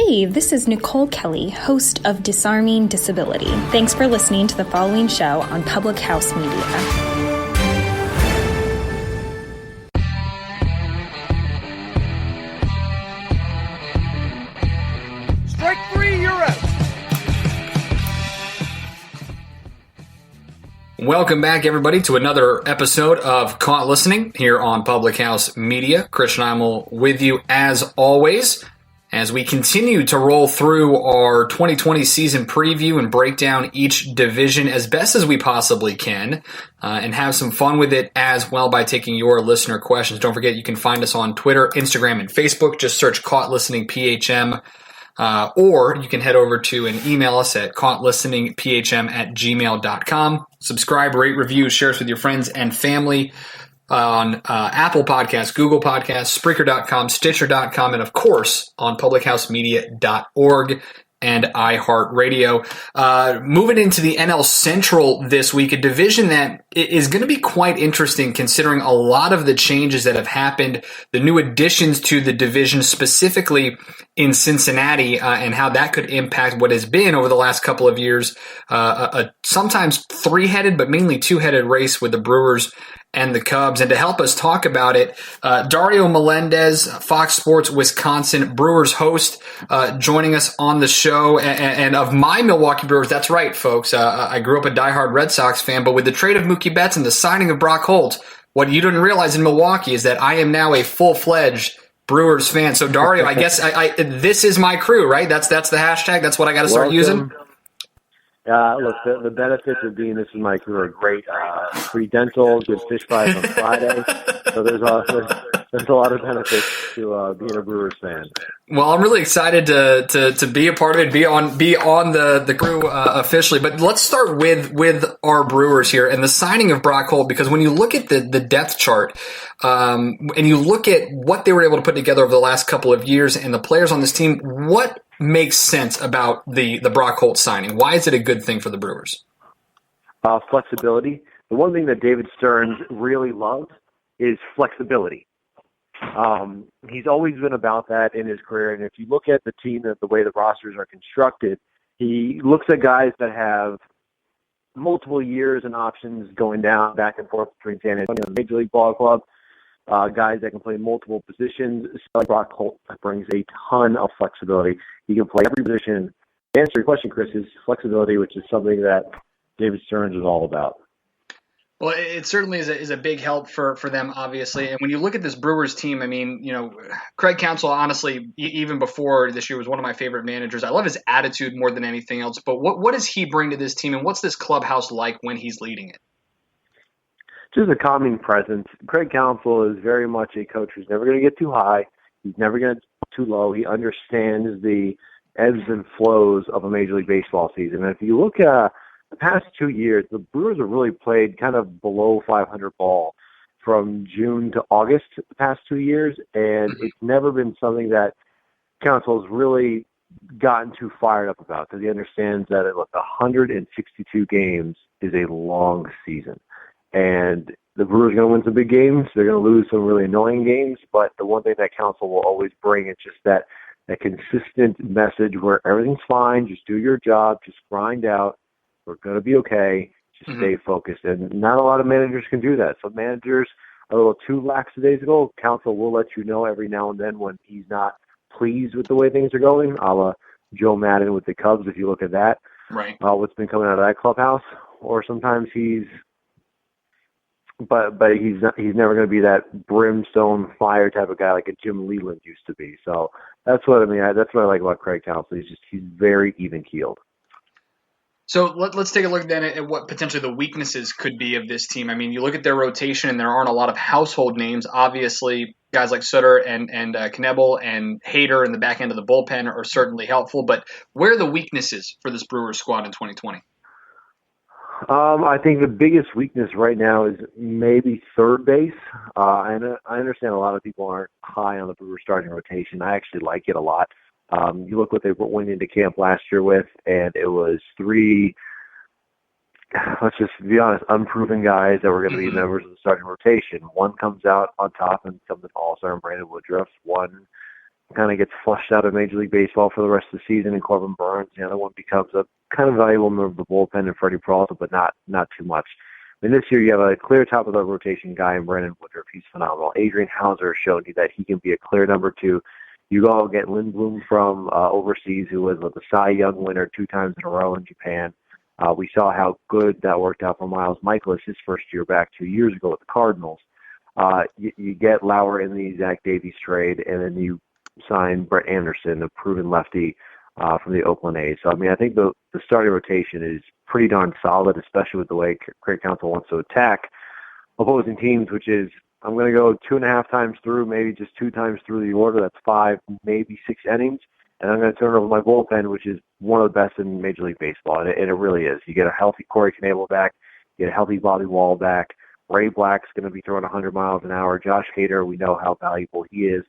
Hey, this is Nicole Kelly, host of Disarming Disability. Thanks for listening to the following show on Public House Media. Strike three, you're out. Welcome back, everybody, to another episode of Caught Listening here on Public House Media. Christian Heimall with you as always, as we continue to roll through our 2020 season preview and break down each division as best as we possibly can, and have some fun with it as well by taking your listener questions. Don't forget, you can find us on Twitter, Instagram, and Facebook. Just search Caught Listening PHM. Or you can head over to and email us at caughtlisteningphm@gmail.com. Subscribe, rate, review, share us with your friends and family on Apple Podcasts, Google Podcasts, Spreaker.com, Stitcher.com, and of course on publichousemedia.org and iHeartRadio. Moving into the NL Central this week, a division that is going to be quite interesting considering a lot of the changes that have happened, the new additions to the division, specifically in Cincinnati, and how that could impact what has been over the last couple of years, a sometimes three-headed but mainly two-headed race with the Brewers and the Cubs. And to help us talk about it, Dario Melendez, Fox Sports Wisconsin Brewers Host, joining us on the show. And of my Milwaukee Brewers, that's right, folks. I grew up a diehard Red Sox fan, but with the trade of Mookie Betts and the signing of Brock Holt, what you didn't realize in Milwaukee is that I am now a full-fledged Brewers fan. So Dario, I guess this is my crew, right? That's the hashtag. That's what I got to start using. Look, the benefits of being this is my crew are great. Free dental, good fish fries on Friday. So there's a lot of benefits to being a Brewers fan. Well, I'm really excited to be a part of it, be on the crew officially. But let's start with our Brewers here and the signing of Brock Holt, because when you look at the depth chart, and you look at what they were able to put together over the last couple of years and the players on this team, what makes sense about the Brock Holt signing? Why is it a good thing for the Brewers? Flexibility. The one thing that David Stearns really loves is flexibility. He's always been about that in his career, and if you look at the team, the way the rosters are constructed, he looks at guys that have multiple years and options going down back and forth between San Antonio and Major League Ball Club, guys that can play multiple positions. So Brock Holt brings a ton of flexibility. He can play every position. To answer your question, Chris, is flexibility, which is something that David Stearns is all about. Well, it certainly is a big help for them, obviously. And when you look at this Brewers team, I mean, Craig Counsell, honestly, even before this year, was one of my favorite managers. I love his attitude more than anything else. But what does he bring to this team, and what's this clubhouse like when he's leading it? Just a calming presence. Craig Counsell is very much a coach who's never going to get too high. He's never going to get too low. He understands the ebbs and flows of a Major League Baseball season. And if you look at the past 2 years, the Brewers have really played kind of below 500 ball from June to August the past 2 years, and it's never been something that Counsell has really gotten too fired up about, because he understands that 162 games is a long season. And the Brewers are going to win some big games. They're going to lose some really annoying games. But the one thing that Counsell will always bring is just that consistent message where everything's fine. Just do your job. Just grind out. We're going to be okay. Just stay focused. And not a lot of managers can do that. Some managers are a little too lackadaisical. Counsell will let you know every now and then when he's not pleased with the way things are going, a la Joe Madden with the Cubs, if you look at that. Right. What's been coming out of that clubhouse. Or sometimes But he's never going to be that brimstone fire type of guy like a Jim Leland used to be. So that's what I mean. That's what I like about Craig Counsell. He's very even keeled. So let's take a look then at what potentially the weaknesses could be of this team. I mean, you look at their rotation, and there aren't a lot of household names. Obviously, guys like Sutter and Knebel and Hader in the back end of the bullpen are certainly helpful. But where are the weaknesses for this Brewers squad in 2020? I think the biggest weakness right now is maybe third base. And I understand a lot of people aren't high on the Brewers starting rotation. I actually like it a lot. You look what they went into camp last year with, and it was three, let's just be honest, unproven guys that were going to be members of the starting rotation. One comes out on top and becomes an all-star in Brandon Woodruff. One kind of gets flushed out of Major League Baseball for the rest of the season, and Corbin Burns. The other one becomes a kind of valuable member of the bullpen, and Freddie Peralta, but not too much. I mean, this year you have a clear top of the rotation guy in Brandon Woodruff. He's phenomenal. Adrian Hauser showed you that he can be a clear number 2. You go get Lindblom from overseas, who was the Cy Young winner 2 times in a row in Japan. We saw how good that worked out for Miles Michaelis his first year back 2 years ago with the Cardinals. You get Lauer in the Zach Davies trade, and then you sign Brett Anderson, a proven lefty from the Oakland A's. So, I mean, I think the starting rotation is pretty darn solid, especially with the way Craig Counsell wants to attack opposing teams, which is, I'm going to go 2.5 times through, maybe just 2 times through the order. That's 5, maybe 6 innings. And I'm going to turn over my bullpen, which is one of the best in Major League Baseball. And it really is. You get a healthy Corey Knebel back. You get a healthy Bobby Wall back. Ray Black's going to be throwing 100 miles an hour. Josh Hader, we know how valuable he is.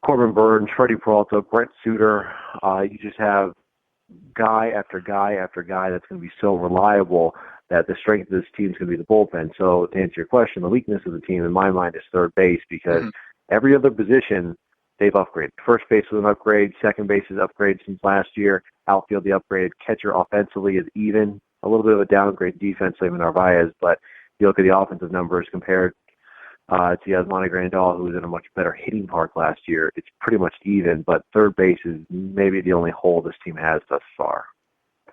Corbin Burns, Freddie Peralta, Brent Suter. You just have guy after guy after guy that's going to be so reliable that the strength of this team is going to be the bullpen. So to answer your question, the weakness of the team, in my mind, is third base, because every other position they've upgraded. First base was an upgrade. Second base is upgrade since last year. Outfield, the upgrade. Catcher offensively is even. A little bit of a downgrade defensively with Narvaez, but you look at the offensive numbers compared to Yasmani Grandal, who was in a much better hitting park last year. It's pretty much even, but third base is maybe the only hole this team has thus far.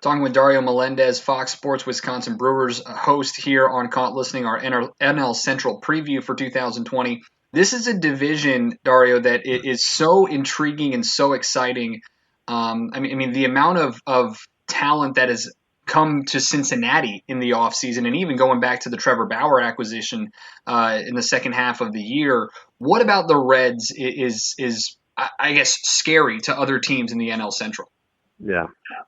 Talking with Dario Melendez, Fox Sports Wisconsin Brewers host here on listening our NL Central preview for 2020. This is a division, Dario, that is so intriguing and so exciting. I mean, the amount of talent that has come to Cincinnati in the offseason, and even going back to the Trevor Bauer acquisition in the second half of the year. What about the Reds is I guess, scary to other teams in the NL Central? Yeah.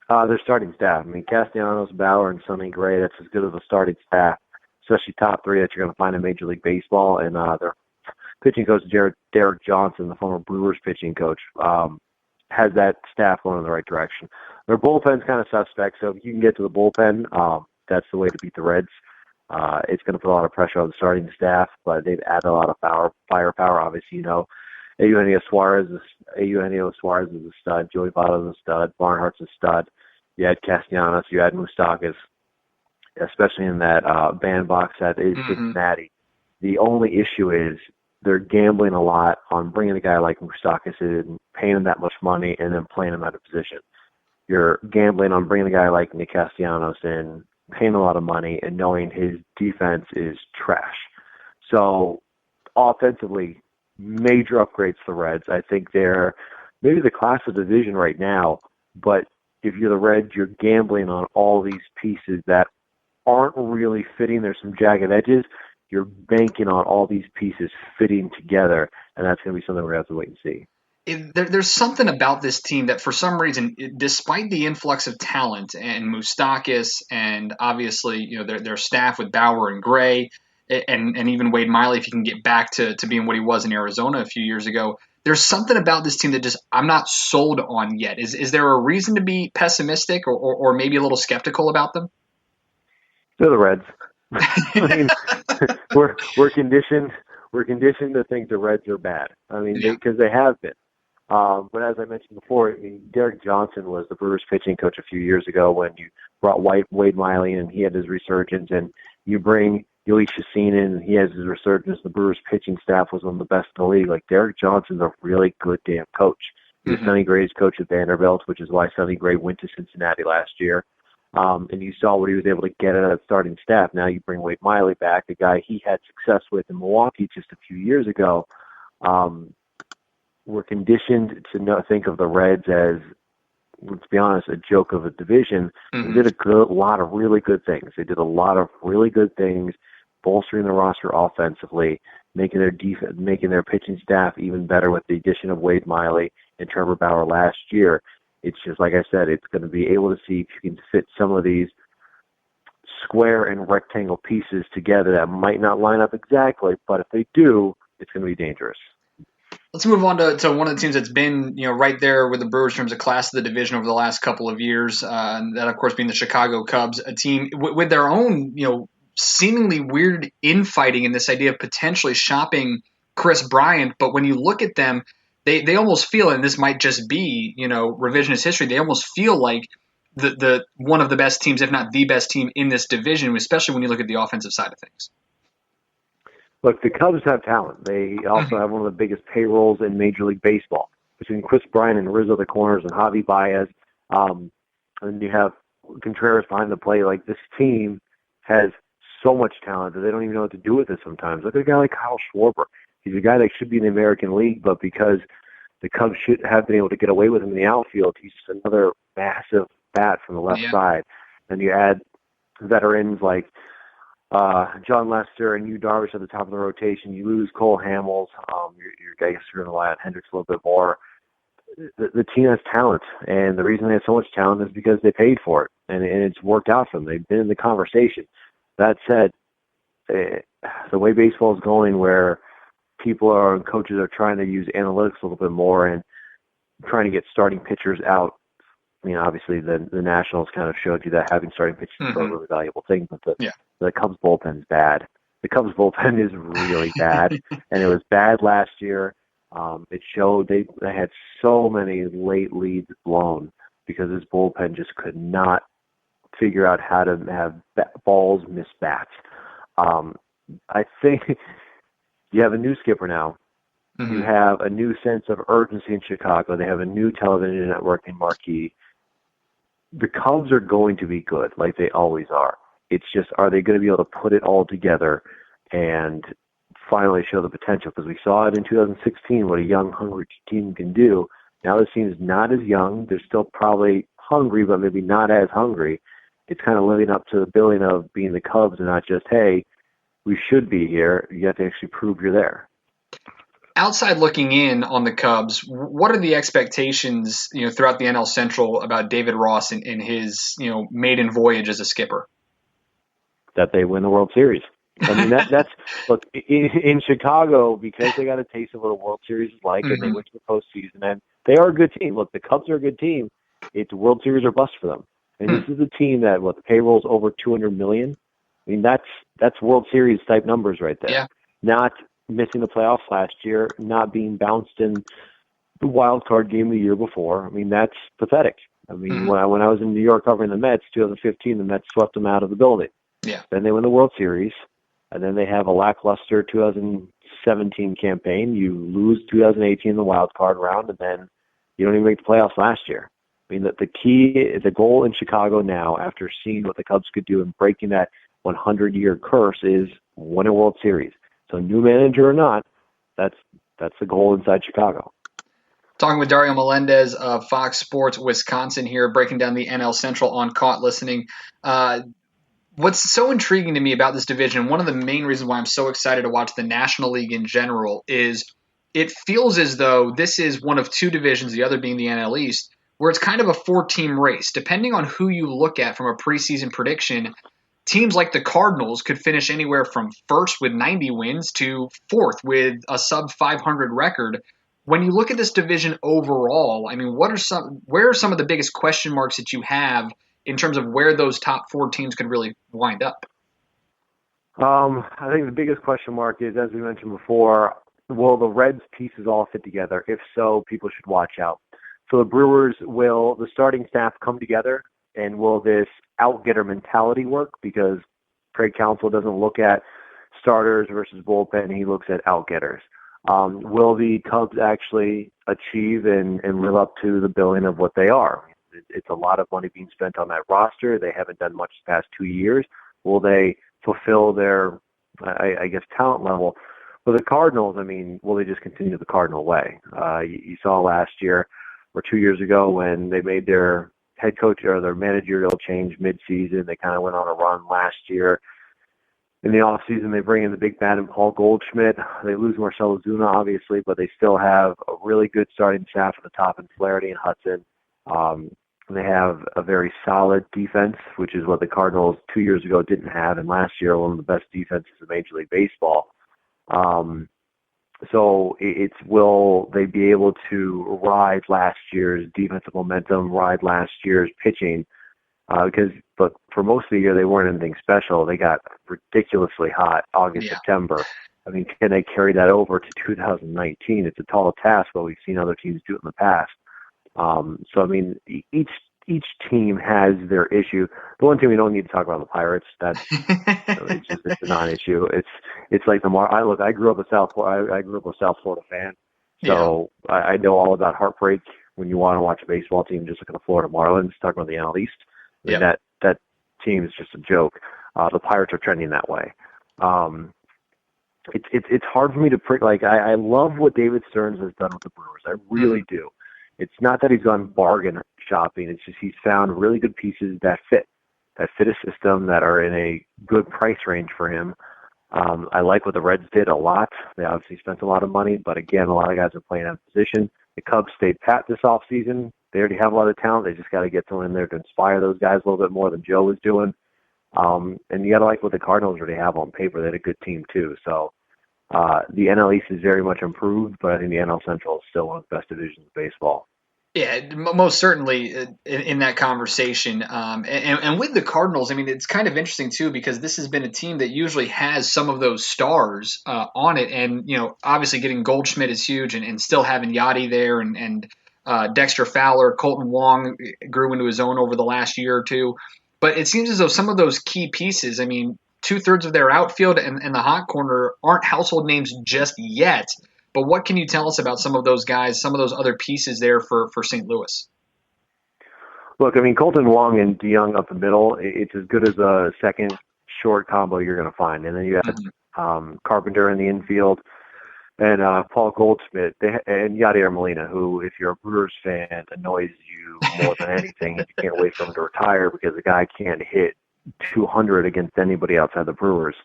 Their starting staff. I mean, Castellanos, Bauer, and Sonny Gray, that's as good as a starting staff, especially top 3 that you're going to find in Major League Baseball. And their pitching coach, Derek Johnson, the former Brewers pitching coach, has that staff going in the right direction. Their bullpen's kind of suspect, so if you can get to the bullpen, that's the way to beat the Reds. It's going to put a lot of pressure on the starting staff, but they've added a lot of firepower. Obviously, you know, Eugenio Suarez is a stud. Joey Votto's a stud. Barnhart's a stud. You had Castellanos. You had Moustakas, especially in that bandbox that is Cincinnati. The only issue is they're gambling a lot on bringing a guy like Moustakas in, paying him that much money, and then playing him out of position. You're gambling on bringing a guy like Nick Castellanos in, paying a lot of money, and knowing his defense is trash. So offensively, major upgrades for the Reds. I think they're maybe the class of division right now, but if you're the Reds, you're gambling on all these pieces that aren't really fitting. There's some jagged edges. You're banking on all these pieces fitting together, and that's going to be something we're going to have to wait and see. There's something about this team that for some reason, despite the influx of talent and Moustakas and obviously, you know, their staff with Bauer and Gray and even Wade Miley, if he can get back to being what he was in Arizona a few years ago, there's something about this team that just I'm not sold on yet. Is there a reason to be pessimistic or maybe a little skeptical about them? They're the Reds. I mean, we're conditioned to think the Reds are bad. I mean, because they have been. But as I mentioned before, I mean, Derek Johnson was the Brewers pitching coach a few years ago when you brought Wade Miley in and he had his resurgence, and you bring Yoeli Chacin in and he has his resurgence. The Brewers pitching staff was one of the best in the league. Like, Derek Johnson's a really good damn coach. He was Sonny Gray's coach at Vanderbilt, which is why Sonny Gray went to Cincinnati last year. And you saw what he was able to get out of that starting staff. Now you bring Wade Miley back, a guy he had success with in Milwaukee just a few years ago. We're conditioned to think of the Reds as, let's be honest, a joke of a division. They did a lot of really good things. They did a lot of really good things, bolstering the roster offensively, making their pitching staff even better with the addition of Wade Miley and Trevor Bauer last year. It's just, like I said, it's going to be able to see if you can fit some of these square and rectangle pieces together that might not line up exactly, but if they do, it's going to be dangerous. Let's move on to one of the teams that's been, you know, right there with the Brewers in terms of class of the division over the last couple of years. That, of course, being the Chicago Cubs, a team with their own, you know, seemingly weird infighting and this idea of potentially shopping Chris Bryant. But when you look at them, they almost feel, and this might just be, revisionist history, they almost feel like the one of the best teams, if not the best team in this division, especially when you look at the offensive side of things. Look, the Cubs have talent. They also have one of the biggest payrolls in Major League Baseball between Chris Bryant and Rizzo the corners and Javi Baez. And you have Contreras behind the plate. Like, this team has so much talent that they don't even know what to do with it sometimes. Look at a guy like Kyle Schwarber. He's a guy that should be in the American League, but because the Cubs should have been able to get away with him in the outfield, he's just another massive bat from the left side. And you add veterans like John Lester and Yu Darvish at the top of the rotation. You lose Cole Hamels. Your guys are going to rely on Hendricks a little bit more. The team has talent, and the reason they have so much talent is because they paid for it, and it's worked out for them. They've been in the conversation. That said, the way baseball is going, where people and coaches are trying to use analytics a little bit more and trying to get starting pitchers out. I mean, obviously, the Nationals kind of showed you that having starting pitchers is a really valuable thing, but the Cubs bullpen is bad. The Cubs bullpen is really bad, and it was bad last year. It showed they had so many late leads blown because this bullpen just could not figure out how to have balls miss bats. I think you have a new skipper now. You have a new sense of urgency in Chicago. They have a new television network in Marquee. The Cubs are going to be good, like they always are. It's just, are they going to be able to put it all together and finally show the potential? Because we saw it in 2016, what a young, hungry team can do. Now this team is not as young. They're still probably hungry, but maybe not as hungry. It's kind of living up to the billing of being the Cubs and not just, hey, we should be here. You have to actually prove you're there. Outside looking in on the Cubs, what are the expectations, throughout the NL Central about David Ross in his, maiden voyage as a skipper? That they win the World Series. I mean, that's look, in Chicago, because they got a taste of what a World Series is like, and they went to the postseason, and they are a good team. Look, the Cubs are a good team. It's World Series or bust for them. And this is a team that, the payroll's over $200 million. I mean, that's World Series type numbers right there. Yeah. Not missing the playoffs last year, not being bounced in the wild card game the year before. I mean, that's pathetic. I mean, when I was in New York covering the Mets, 2015, the Mets swept them out of the building. Yeah. Then they win the World Series, and then they have a lackluster 2017 campaign. You lose 2018 in the wild card round, and then you don't even make the playoffs last year. I mean, the goal in Chicago now, after seeing what the Cubs could do and breaking that 100-year curse, is win a World Series. So new manager or not, that's the goal inside Chicago. Talking with Dario Melendez of Fox Sports Wisconsin here, breaking down the NL Central on Caught Listening. What's so intriguing to me about this division, one of the main reasons why I'm so excited to watch the National League in general, is it feels as though this is one of two divisions, the other being the NL East, where it's kind of a 4-team race. Depending on who you look at from a preseason prediction, teams like the Cardinals could finish anywhere from first with 90 wins to fourth with a sub-500 record. When you look at this division overall, I mean, where are some of the biggest question marks that you have in terms of where those top 4 teams could really wind up? I think the biggest question mark is, as we mentioned before, will the Reds pieces all fit together? If so, people should watch out. So the Brewers, will the starting staff come together, and will this out-getter mentality work? Because Craig Counsell doesn't look at starters versus bullpen. He looks at out-getters. Will the Cubs actually achieve and live up to the billing of what they are? It's a lot of money being spent on that roster. They haven't done much the past 2 years. Will they fulfill their, I guess, talent level? For the Cardinals, I mean, will they just continue the Cardinal way? You saw last year or 2 years ago when they made their head coach or their managerial change mid-season. They kind of went on a run last year. In the offseason, they bring in the big bat and Paul Goldschmidt. They lose Marcell Ozuna, obviously, but they still have a really good starting staff at the top in Flaherty and Hudson. They have a very solid defense, which is what the Cardinals 2 years ago didn't have, and last year one of the best defenses in Major League Baseball. So it's, will they be able to ride last year's defensive momentum, ride last year's pitching? But for most of the year, they weren't anything special. They got ridiculously hot August, September. I mean, can they carry that over to 2019? It's a tall task, but we've seen other teams do it in the past. So I mean, each team has their issue. The one thing we don't need to talk about the Pirates. That's it's a non-issue. It's like I grew up a South Florida fan, so I know all about heartbreak when you want to watch a baseball team. Just look at the Florida Marlins. Talk about the NL East. I mean, that team is just a joke. The Pirates are trending that way. It's hard for me to I love what David Stearns has done with the Brewers. I really do. It's not that he's gone bargain shopping. It's just he's found really good pieces that fit a system, that are in a good price range for him. I like what the Reds did a lot. They obviously spent a lot of money, but again, a lot of guys are playing out of position. The Cubs stayed pat this offseason. They already have a lot of talent. They just got to get someone in there to inspire those guys a little bit more than Joe was doing. And you got to like what the Cardinals already have on paper. They had a good team too. So the NL East is very much improved, but I think the NL Central is still one of the best divisions of baseball. Yeah, most certainly in that conversation. And with the Cardinals, I mean, it's kind of interesting too, because this has been a team that usually has some of those stars on it. And, obviously getting Goldschmidt is huge, and still having Yachty there, and Dexter Fowler, Colton Wong grew into his own over the last year or two. But it seems as though some of those key pieces, I mean, 2/3 of their outfield and the hot corner aren't household names just yet. But what can you tell us about some of those guys, some of those other pieces there for St. Louis? Look, I mean, Colton Wong and DeYoung up the middle, it's as good as a second short combo you're going to find. And then you have Carpenter in the infield, and Paul Goldschmidt, and Yadier Molina, who, if you're a Brewers fan, annoys you more than anything. You can't wait for him to retire because the guy can't hit 200 against anybody outside the Brewers.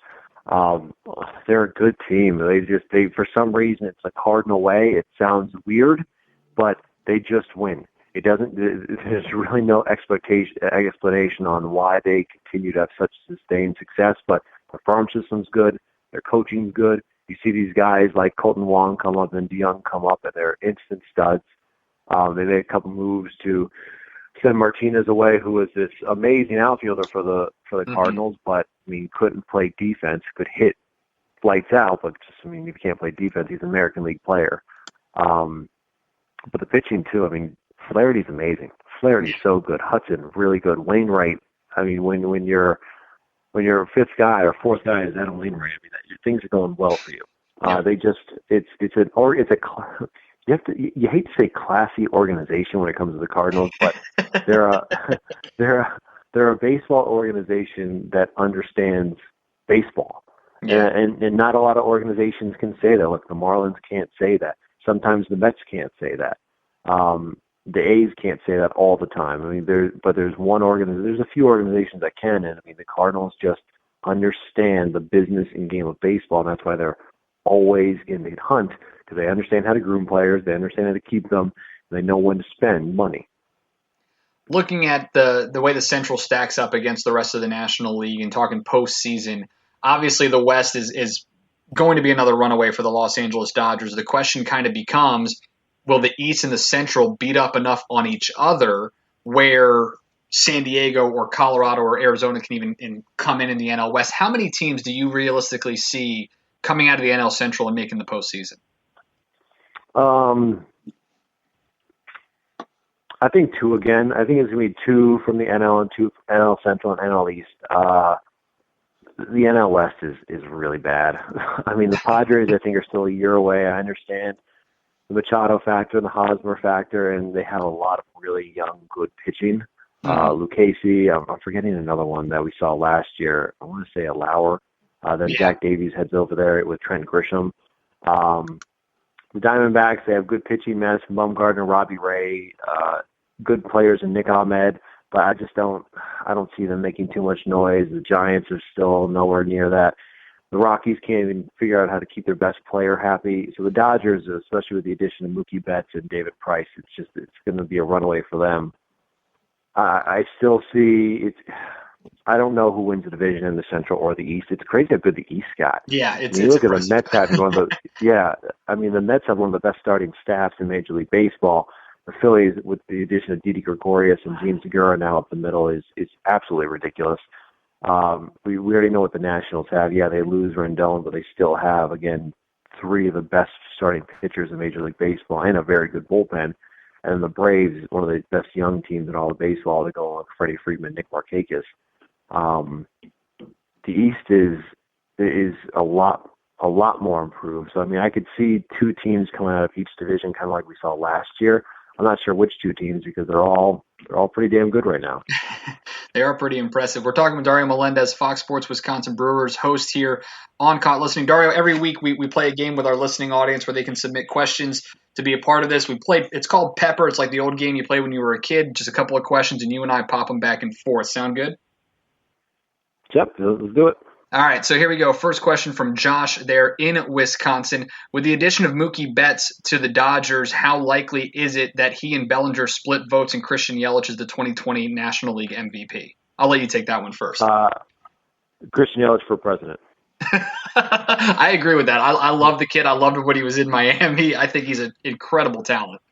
They're a good team. They for some reason, it's a Cardinal way. It sounds weird, but they just win. There's really no explanation on why they continue to have such sustained success, but their farm system's good. Their coaching's good. You see these guys like Colton Wong come up and DeYoung come up, and they're instant studs. They made a couple moves to send Martinez away, who was this amazing outfielder for the Cardinals, but I mean, couldn't play defense, could hit lights out, but just, I mean, if you can't play defense, he's an American League player. But the pitching too, I mean, Flaherty's amazing. Flaherty's so good. Hudson, really good. Wainwright, I mean, when you're a fifth guy or fourth guy is Adam Wainwright, I mean, things are going well for you. You hate to say classy organization when it comes to the Cardinals, but they're a baseball organization that understands baseball. Yeah. And not a lot of organizations can say that. Look, the Marlins can't say that. Sometimes the Mets can't say that. The A's can't say that all the time. I mean, there's a few organizations that can, and I mean, the Cardinals just understand the business and game of baseball, and that's why they're always in the hunt, because they understand how to groom players, they understand how to keep them, and they know when to spend money. Looking at the way the Central stacks up against the rest of the National League and talking postseason, obviously the West is going to be another runaway for the Los Angeles Dodgers. The question kind of becomes, will the East and the Central beat up enough on each other where San Diego or Colorado or Arizona can even come in the NL West? How many teams do you realistically see coming out of the NL Central and making the postseason? I think two again. I think it's going to be two from the NL and two from NL Central and NL East. The NL West is really bad. I mean, the Padres, I think, are still a year away. I understand the Machado factor and the Hosmer factor, and they have a lot of really young, good pitching. Lucchesi, I'm forgetting another one that we saw last year. I want to say a Lauer. Then Jack Davies heads over there with Trent Grisham. The Diamondbacks, they have good pitching, Madison Bumgarner, Robbie Ray, good players in Nick Ahmed, but I don't see them making too much noise. The Giants are still nowhere near that. The Rockies can't even figure out how to keep their best player happy. So the Dodgers, especially with the addition of Mookie Betts and David Price, it's going to be a runaway for them. I still see I don't know who wins the division in the Central or the East. It's crazy how good the East got. Yeah, you look at the Mets having one of the the Mets have one of the best starting staffs in Major League Baseball. The Phillies, with the addition of Didi Gregorius and Gene Segura now up the middle, is absolutely ridiculous. We already know what the Nationals have. Yeah, they lose Rendon, but they still have, again, three of the best starting pitchers in Major League Baseball and a very good bullpen. And the Braves, one of the best young teams in all of baseball, to go on Freddie Freeman, Nick Markakis. The East is a lot more improved. So, I mean, I could see two teams coming out of each division, kind of like we saw last year. I'm not sure which two teams because they're all pretty damn good right now. They are pretty impressive. We're talking with Dario Melendez, Fox Sports Wisconsin Brewers host here on Caught Listening. Dario, every week we play a game with our listening audience where they can submit questions to be a part of this. It's called Pepper. It's like the old game you played when you were a kid. Just a couple of questions, and you and I pop them back and forth. Sound good? Yep, let's do it. All right, so here we go. First question from Josh there in Wisconsin. With the addition of Mookie Betts to the Dodgers, how likely is it that he and Bellinger split votes and Christian Yelich is the 2020 National League MVP? I'll let you take that one first. Christian Yelich for president. I agree with that. I love the kid. I loved when he was in Miami. I think he's an incredible talent.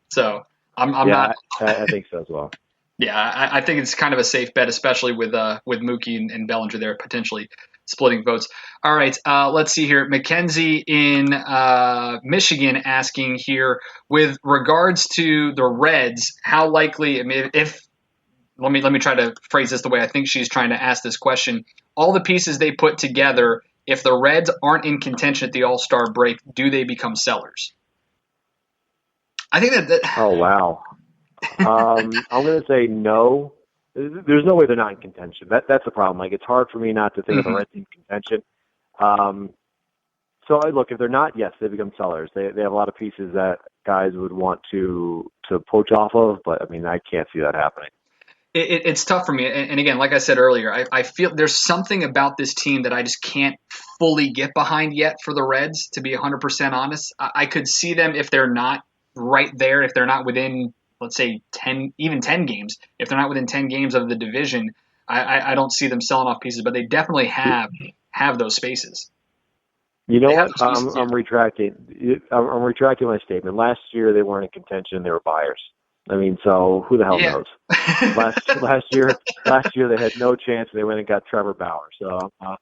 So I'm not. I think so as well. Yeah, I think it's kind of a safe bet, especially with Mookie and Bellinger there potentially splitting votes. All right, let's see here. Mackenzie in Michigan asking here, with regards to the Reds, how likely? I mean, let me try to phrase this the way I think she's trying to ask this question. All the pieces they put together, if the Reds aren't in contention at the All-Star break, do they become sellers? I think that. Oh wow. I'm going to say no. There's no way they're not in contention. That's the problem. Like, it's hard for me not to think of the Reds in contention. So I look, if they're not, yes, they become sellers. They have a lot of pieces that guys would want to poach off of, but I mean, I can't see that happening. It's tough for me. And again, like I said earlier, I feel there's something about this team that I just can't fully get behind yet for the Reds, to be 100% honest. I could see them if they're not right there, if they're not within, let's say 10 games, if they're not within 10 games of the division, I don't see them selling off pieces, but they definitely have those spaces. You know what? I'm retracting my statement. Last year they weren't in contention; they were buyers. I mean, so who the hell knows? Last year they had no chance. They went and got Trevor Bauer. So no,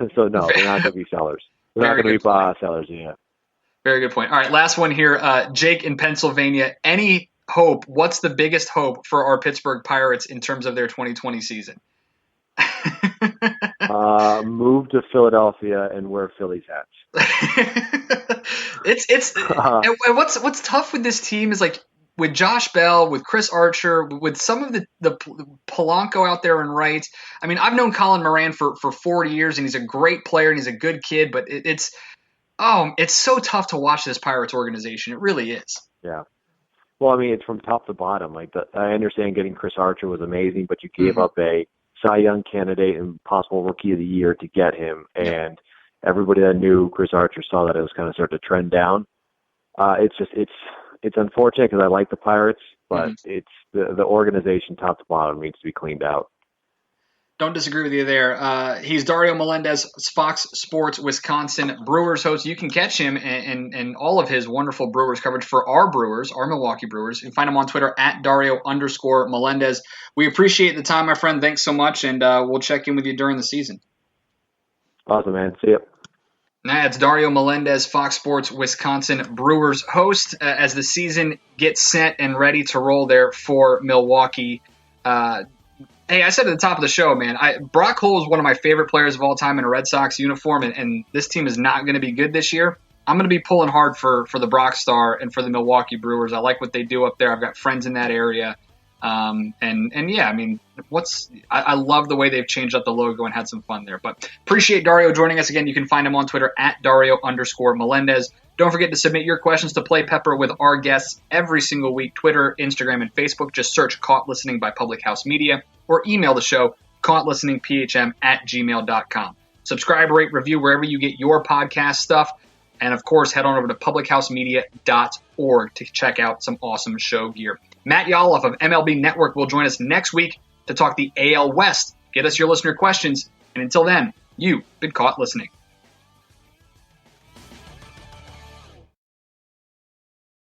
they're not going to be sellers. They're not going to be sellers. Yeah. Very good point. All right, last one here. Jake in Pennsylvania. Any hope? What's the biggest hope for our Pittsburgh Pirates in terms of their 2020 season? Move to Philadelphia and wear Phillies hats. And what's tough with this team is, like, with Josh Bell, with Chris Archer, with some of the Polanco out there in right. I mean, I've known Colin Moran for 40 years, and he's a great player and he's a good kid, but it's so tough to watch this Pirates organization. It really is. Yeah. Well, I mean, it's from top to bottom. Like, I understand getting Chris Archer was amazing, but you gave up a Cy Young candidate and possible Rookie of the Year to get him, and everybody that knew Chris Archer saw that it was kind of starting to trend down. It's unfortunate because I like the Pirates, but it's the organization top to bottom needs to be cleaned out. Don't disagree with you there. He's Dario Melendez, Fox Sports Wisconsin Brewers host. You can catch him and all of his wonderful Brewers coverage for our Brewers, our Milwaukee Brewers. You can find him on Twitter at Dario_Melendez. We appreciate the time, my friend. Thanks so much, and we'll check in with you during the season. Awesome, man. See you. It's Dario Melendez, Fox Sports Wisconsin Brewers host, as the season gets set and ready to roll there for Milwaukee. Hey, I said at the top of the show, man, Brock Holt is one of my favorite players of all time in a Red Sox uniform, and this team is not going to be good this year. I'm going to be pulling hard for the Brock Star and for the Milwaukee Brewers. I like what they do up there. I've got friends in that area. And yeah, I mean, I love the way they've changed up the logo and had some fun there. But appreciate Dario joining us again. You can find him on Twitter at Dario_Melendez. Don't forget to submit your questions to Play Pepper with our guests every single week. Twitter, Instagram, and Facebook. Just search Caught Listening by Public House Media, or email the show, caughtlisteningphm@gmail.com. Subscribe, rate, review wherever you get your podcast stuff. And, of course, head on over to publichousemedia.org to check out some awesome show gear. Matt Yaloff of MLB Network will join us next week to talk the AL West. Get us your listener questions. And until then, you've been caught listening.